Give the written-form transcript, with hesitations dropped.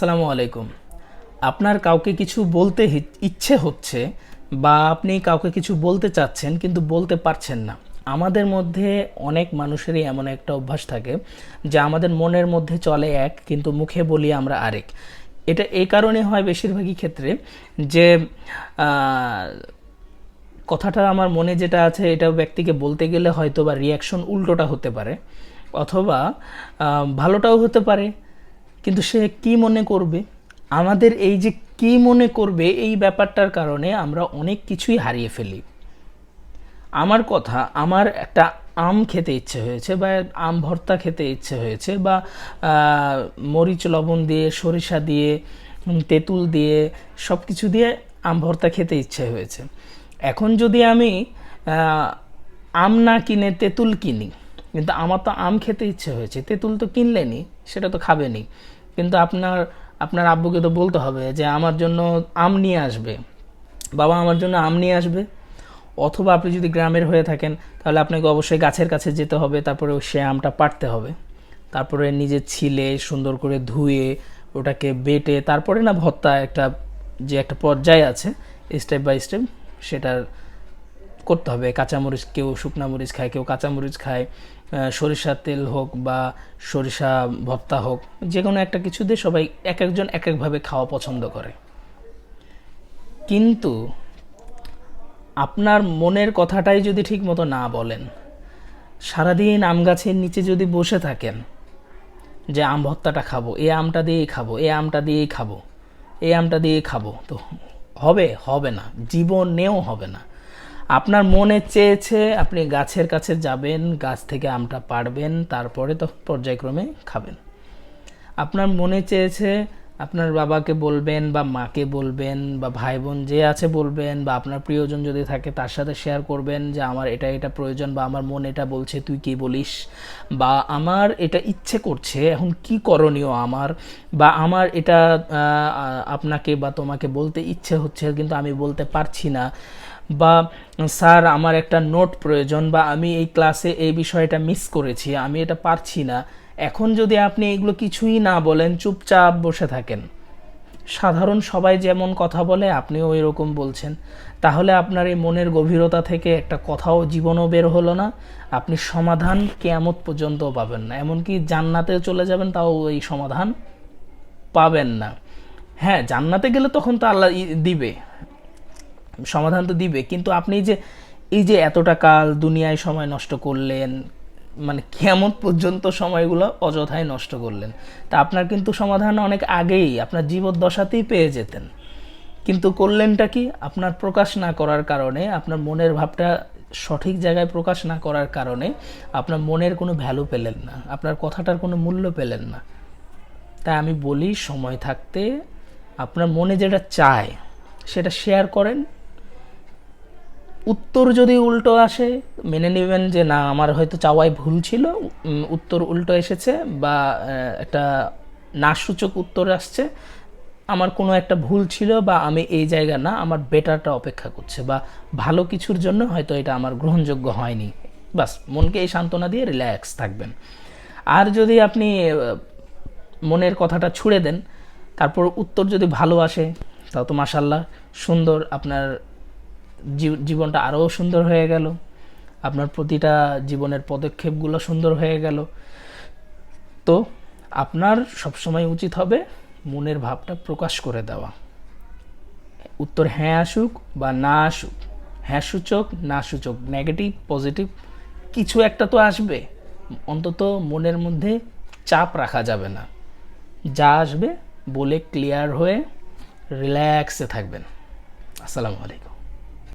আসসালামু আলাইকুম। আপনার কাউকে কিছু বলতে ইচ্ছে হচ্ছে বা আপনি কাউকে কিছু বলতে চাচ্ছেন কিন্তু বলতে পারছেন না। আমাদের মধ্যে অনেক মানুষেরই এমন একটা অভ্যাস থাকে যে আমাদের মনের মধ্যে চলে এক কিন্তু মুখে বলি আমরা আরেক। এটা এই কারণে হয় বেশিরভাগই ক্ষেত্রে যে আহ, কথাটা আমার মনে যেটা আছে এটা ব্যক্তিকে বলতে গেলে হয়তো বা রিয়াকশন উল্টোটা হতে পারে, অথবা ভালোটাও হতে পারে, কিন্তু সে কি মনে করবে। আমাদের এই যে কি মনে করবে এই ব্যাপারটার কারণে আমরা অনেক কিছুই হারিয়ে ফেলি। আমার কথা, আমার একটা আম খেতে ইচ্ছে হয়েছে বা আম ভর্তা খেতে ইচ্ছে হয়েছে বা মরিচ লবণ দিয়ে সরিষা দিয়ে তেঁতুল দিয়ে সব কিছু দিয়ে আম ভর্তা খেতে ইচ্ছে হয়েছে। এখন যদি আমি আম না কিনে তেঁতুল কিনি, কিন্তু আমার তো আম খেতে ইচ্ছে হয়েছে, তেঁতুল তো কিনলেনি, সেটা তো খাবেনি, কিন্তু আপনার আপনার আব্বুকে তো বলতে হবে যে আমার জন্য আম নিয়ে আসবে, বাবা আমার জন্য আম নিয়ে আসবে। অথবা আপনি যদি গ্রামের হয়ে থাকেন তাহলে আপনাকে অবশ্যই গাছের কাছে যেতে হবে, তারপরে সে আমটা পাড়তে হবে, তারপরে নিজে ছিলে সুন্দর করে ধুয়ে ওটাকে বেটে তারপরে না ভর্তা একটা যে একটা পর্যায়ে আছে স্টেপ বাই স্টেপ সেটার করতে হবে। কাঁচামরিচ, কেউ শুকনা মরিচ খায়, কেউ কাঁচামরিচ খায়, সরিষার তেল হোক বা সরিষা ভর্তা হোক, যে কোনো একটা কিছু দিয়ে সবাই এক একজন এক একভাবে খাওয়া পছন্দ করে। কিন্তু আপনার মনের কথাটাই যদি ঠিক মতো না বলেন, সারাদিন আম গাছের নিচে যদি বসে থাকেন যে আম ভর্তাটা খাবো, এই আমটা দিয়েই খাবো, এই আমটা দিয়েই খাবো, এই আমটা দিয়েই খাবো, তো হবে না, জীবনেও হবে না। আপনার মনে চেয়েছে আপনি গাছের কাছে যাবেন, গাছ থেকে আমটা পাড়বেন, তারপরে তো পর্যায়ক্রমে খাবেন। আপনার মনে চেয়েছে আপনার বাবাকে বলবেন বা মাকে বলবেন বা ভাই বোন যে আছে বলবেন, বা আপনার প্রিয়জন যদি থাকে তার সাথে শেয়ার করবেন যে আমার এটা এটা প্রয়োজন, বা আমার মন এটা বলছে তুই কি বলিস, বা আমার এটা ইচ্ছে করছে এখন কি করণীয় আমার, বা আমার এটা আপনাকে বা তোমাকে বলতে ইচ্ছে হচ্ছে কিন্তু আমি বলতে পারছি না, বা স্যার আমার একটা নোট প্রয়োজন, বা আমি এই ক্লাসে এই বিষয়টা মিস করেছি আমি এটা পারছি না। এখন যদি আপনি এগুলো কিছুই না বলেন, চুপচাপ বসে থাকেন, সাধারণ সবাই যেমন কথা বলে আপনিও ওই রকম বলছেন, তাহলে আপনার এই মনের গভীরতা থেকে একটা কথাও জীবনও বের হলো না। আপনি সমাধান কিয়ামত পর্যন্তও পাবেন না, এমনকি জান্নাতেও চলে যাবেন তাও ওই সমাধান পাবেন না। হ্যাঁ, জান্নাতে গেলে তখন তো আল্লাহ দিবে, সমাধান তো দিবে, কিন্তু আপনি যে এই যে এতটা কাল দুনিয়ায় সময় নষ্ট করলেন, মানে কিয়ামত পর্যন্ত সময়গুলো অযথাই নষ্ট করলেন, তা আপনার কিন্তু সমাধান অনেক আগেই আপনার জীবদ্দশাতেই পেয়ে যেতেন। কিন্তু করলেনটা কি, আপনার প্রকাশ না করার কারণে, আপনার মনের ভাবটা সঠিক জায়গায় প্রকাশ না করার কারণে আপনার মনের কোনো ভ্যালু পেলেন না, আপনার কথাটার কোনো মূল্য পেলেন না। তাই আমি বলি, সময় থাকতে আপনার মনে যেটা চায় সেটা শেয়ার করেন। উত্তর যদি উল্টো আসে মেনে নেবেন যে না আমার হয়তো চাওয়াই ভুল ছিল, উত্তর উল্টো এসেছে, বা একটা না সূচক উত্তর আসছে, আমার কোনো একটা ভুল ছিল, বা আমি এই জায়গা না, আমার বেটারটা অপেক্ষা করছে, বা ভালো কিছুর জন্য হয়তো এটা আমার গ্রহণযোগ্য হয়নি, বাস মনকে এই সান্ত্বনা দিয়ে রিল্যাক্স থাকবেন। আর যদি আপনি মনের কথাটা ছুড়ে দেন, তারপর উত্তর যদি ভালো আসে তাও তো মাশাল্লাহ, সুন্দর, আপনার জীবনটা আরও সুন্দর হয়ে গেল, আপনার প্রতিটা জীবনের পদক্ষেপগুলো সুন্দর হয়ে গেল। তো আপনার সবসময় উচিত হবে মনের ভাবটা প্রকাশ করে দেওয়া। উত্তর হ্যাঁ আসুক বা না আসুক, হ্যাঁ সূচক না সূচক, নেগেটিভ পজিটিভ কিছু একটা তো আসবে, অন্তত মনের মধ্যে চাপ রাখা যাবে না। যা আসবে বলে ক্লিয়ার হয়ে রিল্যাক্সে থাকবেন। আসসালামু আলাইকুম।